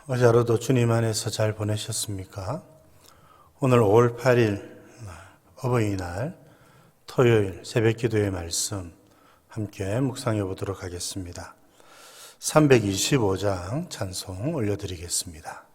어제 하루도 주님 안에서 잘 보내셨습니까? 오늘 5월 8일 어버이날 토요일 새벽기도의 말씀 함께 묵상해 보도록 하겠습니다. 325장 찬송 올려드리겠습니다.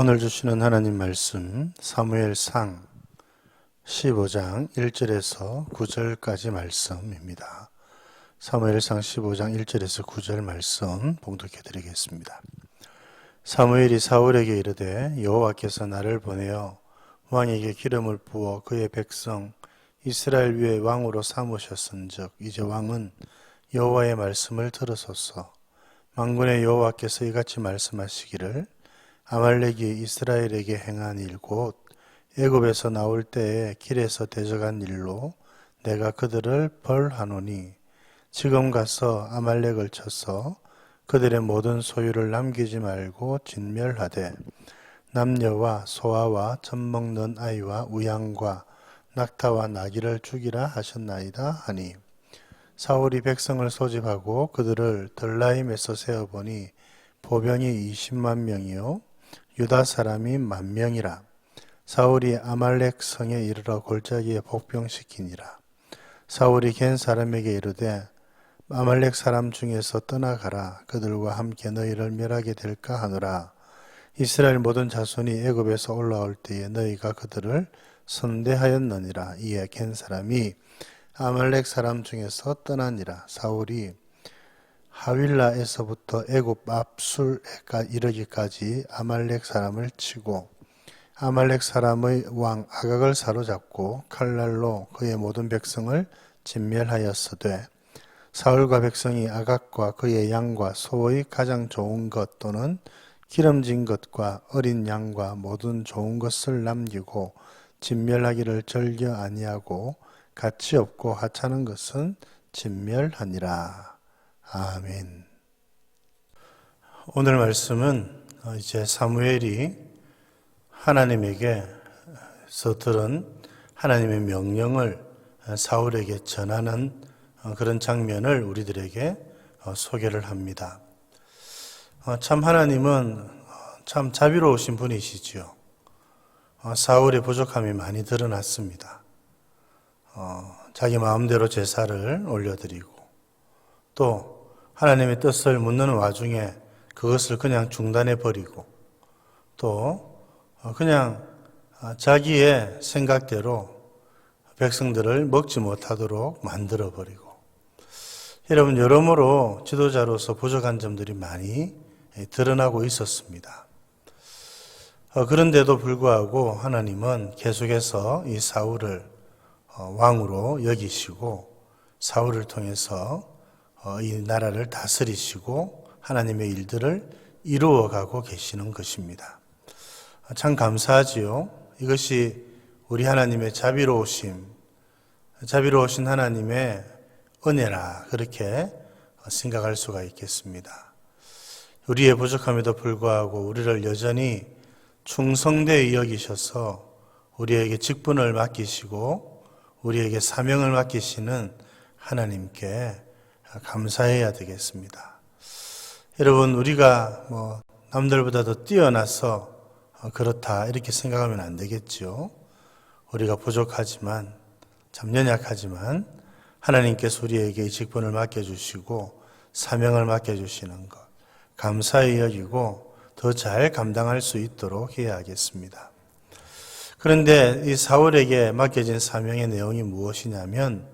오늘 주시는 하나님 말씀 사무엘상 15장 1절에서 9절까지 말씀입니다. 사무엘상 15장 1절에서 9절 말씀 봉독해 드리겠습니다. 사무엘이 사울에게 이르되 여호와께서 나를 보내어 왕에게 기름을 부어 그의 백성 이스라엘 위에 왕으로 삼으셨은즉 이제 왕은 여호와의 말씀을 들으소서. 만군의 여호와께서 이같이 말씀하시기를 아말렉이 이스라엘에게 행한 일 곧 애굽에서 나올 때에 길에서 대적한 일로 내가 그들을 벌하노니 지금 가서 아말렉을 쳐서 그들의 모든 소유를 남기지 말고 진멸하되 남녀와 소아와 젖먹는 아이와 우양과 낙타와 나귀를 죽이라 하셨나이다 하니 사울이 백성을 소집하고 그들을 들라임에서 세어보니 보병이 20만 명이요 유다 사람이 10,000명이라. 사울이 아말렉 성에 이르러 골짜기에 복병시키니라. 사울이 겐 사람에게 이르되 아말렉 사람 중에서 떠나가라. 그들과 함께 너희를 멸하게 될까 하노라. 이스라엘 모든 자손이 애굽에서 올라올 때에 너희가 그들을 선대하였느니라. 이에 겐 사람이 아말렉 사람 중에서 떠나니라. 사울이 하윌라에서부터 애굽 앞술에 이르기까지 아말렉 사람을 치고 아말렉 사람의 왕 아각을 사로잡고 칼날로 그의 모든 백성을 진멸하였으되 사울과 백성이 아각과 그의 양과 소의 가장 좋은 것 또는 기름진 것과 어린 양과 모든 좋은 것을 남기고 진멸하기를 즐겨 아니하고 가치 없고 하찮은 것은 진멸하니라. 아멘. 오늘 말씀은 이제 사무엘이 하나님에게서 들은 하나님의 명령을 사울에게 전하는 그런 장면을 우리들에게 소개를 합니다. 참 하나님은 참 자비로우신 분이시죠. 사울의 부족함이 많이 드러났습니다. 자기 마음대로 제사를 올려드리고 또 하나님의 뜻을 묻는 와중에 그것을 그냥 중단해 버리고 또 그냥 자기의 생각대로 백성들을 먹지 못하도록 만들어 버리고 여러분 여러모로 지도자로서 부족한 점들이 많이 드러나고 있었습니다. 그런데도 불구하고 하나님은 계속해서 이 사울을 왕으로 여기시고 사울을 통해서 이 나라를 다스리시고 하나님의 일들을 이루어가고 계시는 것입니다. 참 감사하지요. 이것이 우리 하나님의 자비로우신 하나님의 은혜라 그렇게 생각할 수가 있겠습니다. 우리의 부족함에도 불구하고 우리를 여전히 충성되이 여기셔서 우리에게 직분을 맡기시고 우리에게 사명을 맡기시는 하나님께 감사해야 되겠습니다. 여러분 우리가 남들보다 더 뛰어나서 그렇다 이렇게 생각하면 안 되겠죠. 우리가 부족하지만 참 연약하지만 하나님께서 우리에게 이 직분을 맡겨주시고 사명을 맡겨주시는 것 감사히 여기고 더 잘 감당할 수 있도록 해야 하겠습니다. 그런데 이 사울에게 맡겨진 사명의 내용이 무엇이냐면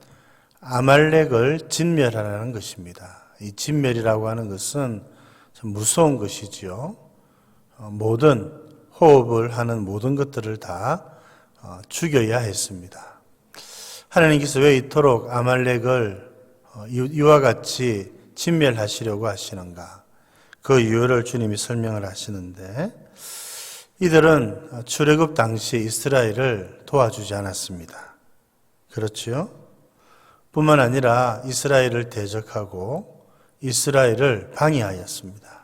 아말렉을 진멸하라는 것입니다. 이 진멸이라고 하는 것은 참 무서운 것이지요. 모든 호흡을 하는 모든 것들을 다 죽여야 했습니다. 하나님께서 왜 이토록 아말렉을 이와 같이 진멸하시려고 하시는가? 그 이유를 주님이 설명을 하시는데 이들은 출애굽 당시 이스라엘을 도와주지 않았습니다. 그렇죠? 뿐만 아니라 이스라엘을 대적하고 이스라엘을 방해하였습니다.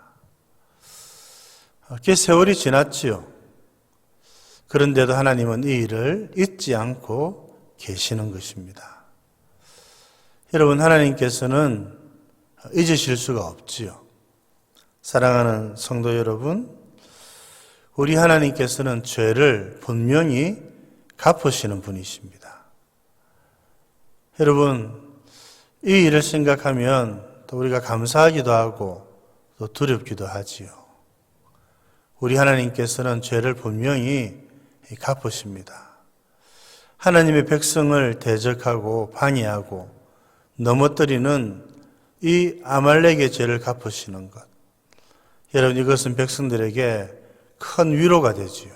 꽤 세월이 지났지요. 그런데도 하나님은 이 일을 잊지 않고 계시는 것입니다. 여러분 하나님께서는 잊으실 수가 없지요. 사랑하는 성도 여러분, 우리 하나님께서는 죄를 분명히 갚으시는 분이십니다. 여러분, 이 일을 생각하면 또 우리가 감사하기도 하고 또 두렵기도 하지요. 우리 하나님께서는 죄를 분명히 갚으십니다. 하나님의 백성을 대적하고 방해하고 넘어뜨리는 이 아말렉의 죄를 갚으시는 것. 여러분 이것은 백성들에게 큰 위로가 되지요.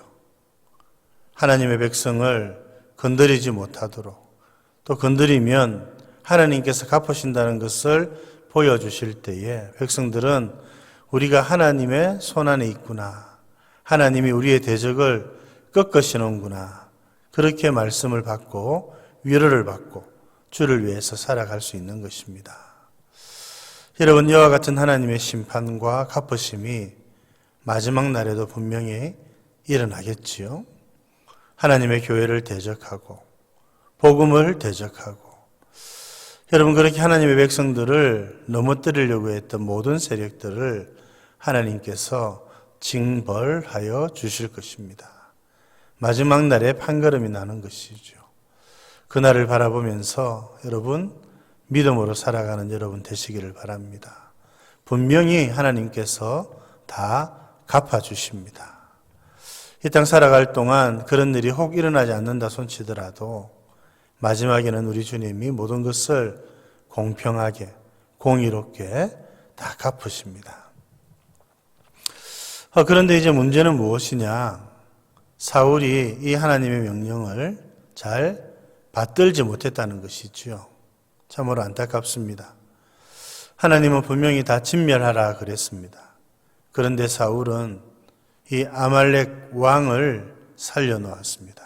하나님의 백성을 건드리지 못하도록 또 건드리면 하나님께서 갚으신다는 것을 보여주실 때에 백성들은 우리가 하나님의 손안에 있구나. 하나님이 우리의 대적을 꺾으시는구나. 그렇게 말씀을 받고 위로를 받고 주를 위해서 살아갈 수 있는 것입니다. 여러분 이와 같은 하나님의 심판과 갚으심이 마지막 날에도 분명히 일어나겠지요. 하나님의 교회를 대적하고 복음을 대적하고 여러분 그렇게 하나님의 백성들을 넘어뜨리려고 했던 모든 세력들을 하나님께서 징벌하여 주실 것입니다. 마지막 날에 판가름이 나는 것이죠. 그날을 바라보면서 여러분 믿음으로 살아가는 여러분 되시기를 바랍니다. 분명히 하나님께서 다 갚아주십니다. 이 땅 살아갈 동안 그런 일이 혹 일어나지 않는다 손치더라도 마지막에는 우리 주님이 모든 것을 공평하게, 공의롭게 다 갚으십니다. 그런데 이제 문제는 무엇이냐? 사울이 이 하나님의 명령을 잘 받들지 못했다는 것이지요. 참으로 안타깝습니다. 하나님은 분명히 다 진멸하라 그랬습니다. 그런데 사울은 이 아말렉 왕을 살려놓았습니다.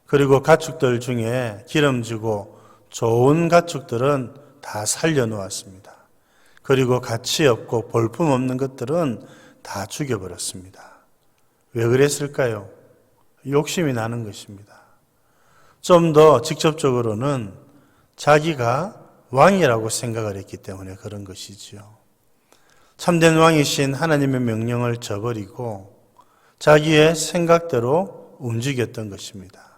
그리고 가축들 중에 기름지고 좋은 가축들은 다 살려놓았습니다. 그리고 가치 없고 볼품 없는 것들은 다 죽여버렸습니다. 왜 그랬을까요? 욕심이 나는 것입니다. 좀 더 직접적으로는 자기가 왕이라고 생각을 했기 때문에 그런 것이지요. 참된 왕이신 하나님의 명령을 저버리고 자기의 생각대로 움직였던 것입니다.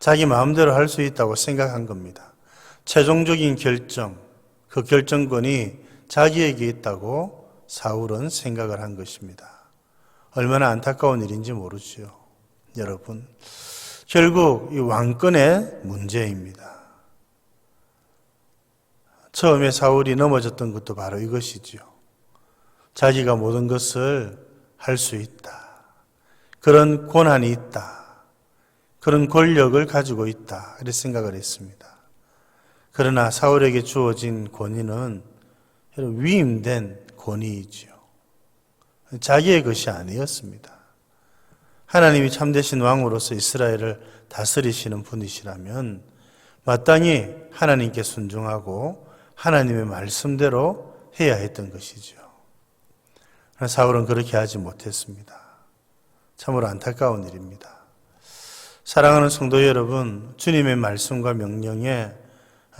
자기 마음대로 할 수 있다고 생각한 겁니다. 최종적인 결정, 그 결정권이 자기에게 있다고 사울은 생각을 한 것입니다. 얼마나 안타까운 일인지 모르지요. 여러분, 결국 이 왕권의 문제입니다. 처음에 사울이 넘어졌던 것도 바로 이것이지요. 자기가 모든 것을 할 수 있다. 그런 권한이 있다. 그런 권력을 가지고 있다. 이렇게 생각을 했습니다. 그러나 사울에게 주어진 권위는 위임된 권위이지요. 자기의 것이 아니었습니다. 하나님이 참되신 왕으로서 이스라엘을 다스리시는 분이시라면 마땅히 하나님께 순종하고 하나님의 말씀대로 해야 했던 것이죠. 그러나 사울은 그렇게 하지 못했습니다. 참으로 안타까운 일입니다. 사랑하는 성도 여러분, 주님의 말씀과 명령에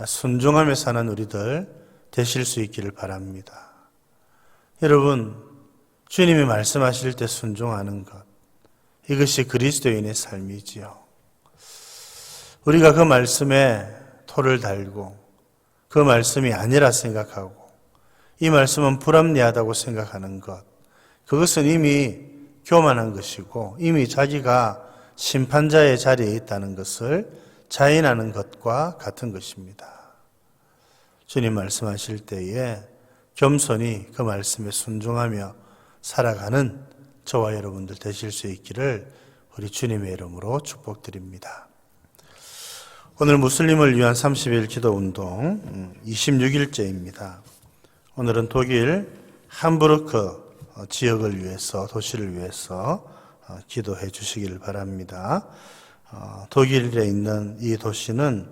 순종하며 사는 우리들 되실 수 있기를 바랍니다. 여러분, 주님이 말씀하실 때 순종하는 것, 이것이 그리스도인의 삶이지요. 우리가 그 말씀에 토를 달고 그 말씀이 아니라 생각하고 이 말씀은 불합리하다고 생각하는 것, 그것은 이미 교만한 것이고 이미 자기가 심판자의 자리에 있다는 것을 자인하는 것과 같은 것입니다. 주님 말씀하실 때에 겸손히 그 말씀에 순종하며 살아가는 저와 여러분들 되실 수 있기를 우리 주님의 이름으로 축복드립니다. 오늘 무슬림을 위한 30일 기도운동 26일째입니다. 오늘은 독일 함부르크 지역을 위해서, 도시를 위해서 기도해 주시기를 바랍니다. 독일에 있는 이 도시는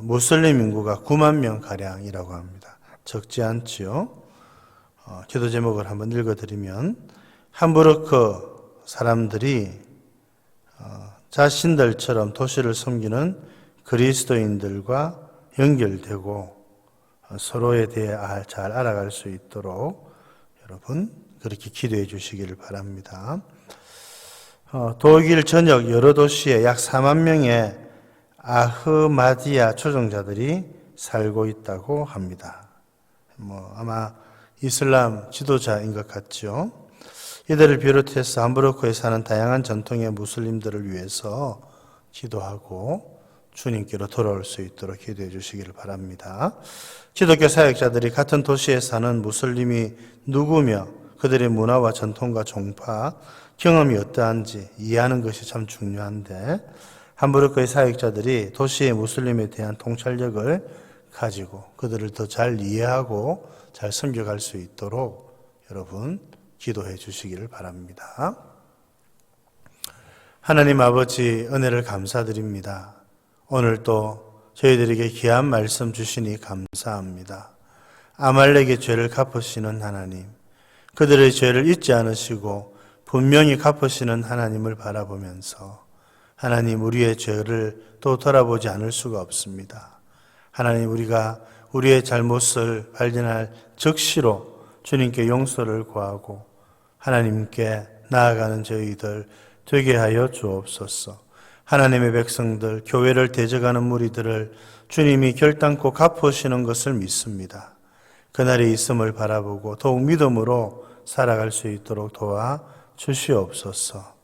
무슬림 인구가 9만 명가량이라고 합니다. 적지 않지요. 기도 제목을 한번 읽어드리면, 함부르크 사람들이 자신들처럼 도시를 섬기는 그리스도인들과 연결되고 서로에 대해 잘 알아갈 수 있도록 여러분 그렇게 기도해 주시기를 바랍니다. 독일 전역 여러 도시에 약 4만 명의 아흐마디아 초정자들이 살고 있다고 합니다. 아마 이슬람 지도자인 것 같죠. 이들을 비롯해서 함부르크에 사는 다양한 전통의 무슬림들을 위해서 기도하고 주님께로 돌아올 수 있도록 기도해 주시기를 바랍니다. 기독교 사역자들이 같은 도시에 사는 무슬림이 누구며 그들의 문화와 전통과 종파, 경험이 어떠한지 이해하는 것이 참 중요한데, 함부르크의 사역자들이 도시의 무슬림에 대한 통찰력을 가지고 그들을 더 잘 이해하고 잘 섬겨갈 수 있도록 여러분 기도해 주시기를 바랍니다. 하나님 아버지, 은혜를 감사드립니다. 오늘 또 저희들에게 귀한 말씀 주시니 감사합니다. 아말렉의 죄를 갚으시는 하나님, 그들의 죄를 잊지 않으시고 분명히 갚으시는 하나님을 바라보면서 하나님, 우리의 죄를 또 돌아보지 않을 수가 없습니다. 하나님, 우리가 우리의 잘못을 발견할 즉시로 주님께 용서를 구하고 하나님께 나아가는 저희들 되게 하여 주옵소서. 하나님의 백성들, 교회를 대적하는 무리들을 주님이 결단코 갚으시는 것을 믿습니다. 그날이 있음을 바라보고 더욱 믿음으로 살아갈 수 있도록 도와 주시옵소서.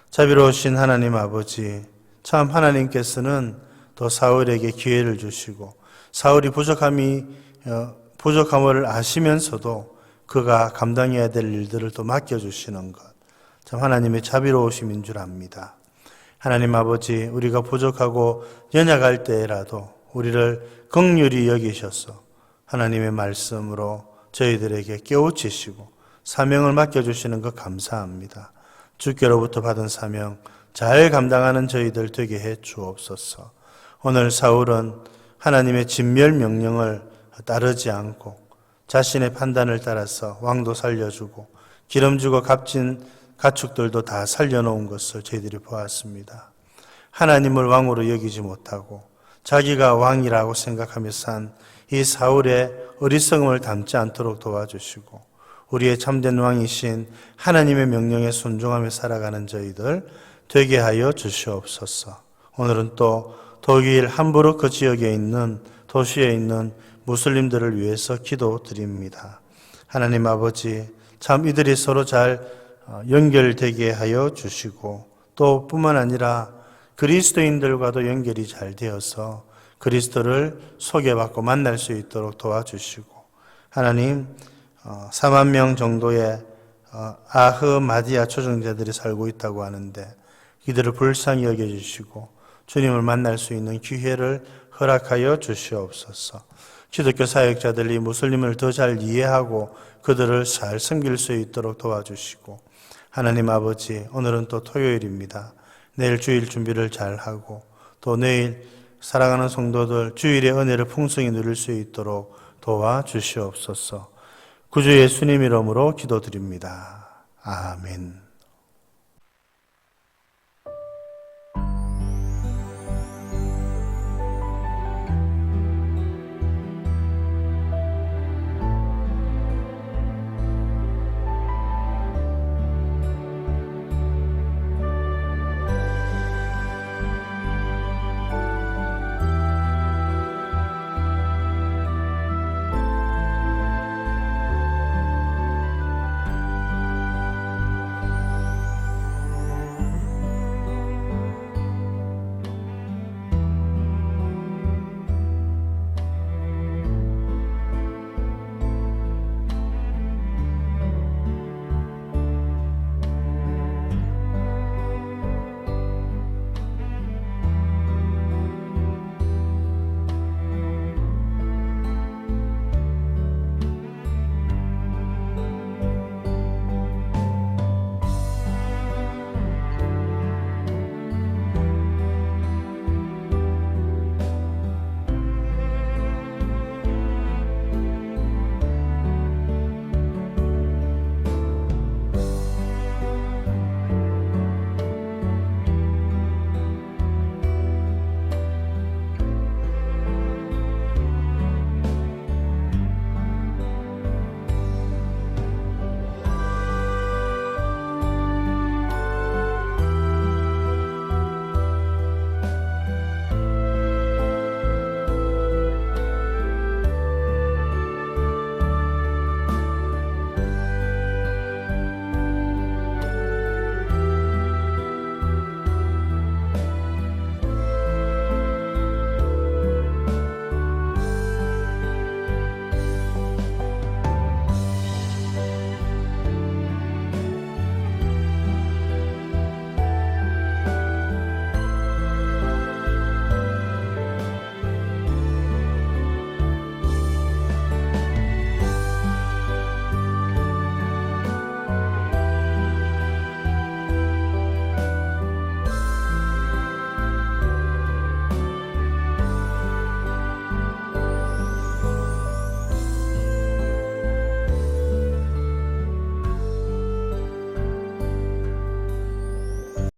자비로우신 하나님 아버지, 참 하나님께서는 또 사울에게 기회를 주시고 사울이 부족함을 아시면서도 그가 감당해야 될 일들을 또 맡겨주시는 것, 참 하나님의 자비로우심인 줄 압니다. 하나님 아버지, 우리가 부족하고 연약할 때라도 우리를 긍휼히 여기셔서 하나님의 말씀으로 저희들에게 깨우치시고 사명을 맡겨주시는 것 감사합니다. 주께로부터 받은 사명 잘 감당하는 저희들 되게 해 주옵소서. 오늘 사울은 하나님의 진멸 명령을 따르지 않고 자신의 판단을 따라서 왕도 살려주고 기름주고 값진 가축들도 다 살려놓은 것을 저희들이 보았습니다. 하나님을 왕으로 여기지 못하고 자기가 왕이라고 생각하며 산 이 사울의 어리석음을 담지 않도록 도와주시고 우리의 참된 왕이신 하나님의 명령에 순종하며 살아가는 저희들 되게 하여 주시옵소서. 오늘은 또 독일 함부르크 지역에 있는 도시에 있는 무슬림들을 위해서 기도드립니다. 하나님 아버지, 참 이들이 서로 잘 연결되게 하여 주시고 또 뿐만 아니라 그리스도인들과도 연결이 잘 되어서 그리스도를 소개받고 만날 수 있도록 도와주시고 하나님 4만 명 정도의 아흐마디아 초정자들이 살고 있다고 하는데 이들을 불쌍히 여겨주시고 주님을 만날 수 있는 기회를 허락하여 주시옵소서. 기독교 사역자들이 무슬림을 더 잘 이해하고 그들을 잘 섬길 수 있도록 도와주시고 하나님 아버지, 오늘은 또 토요일입니다. 내일 주일 준비를 잘하고 또 내일 사랑하는 성도들 주일의 은혜를 풍성히 누릴 수 있도록 도와주시옵소서. 구주 예수님 이름으로 기도드립니다. 아멘.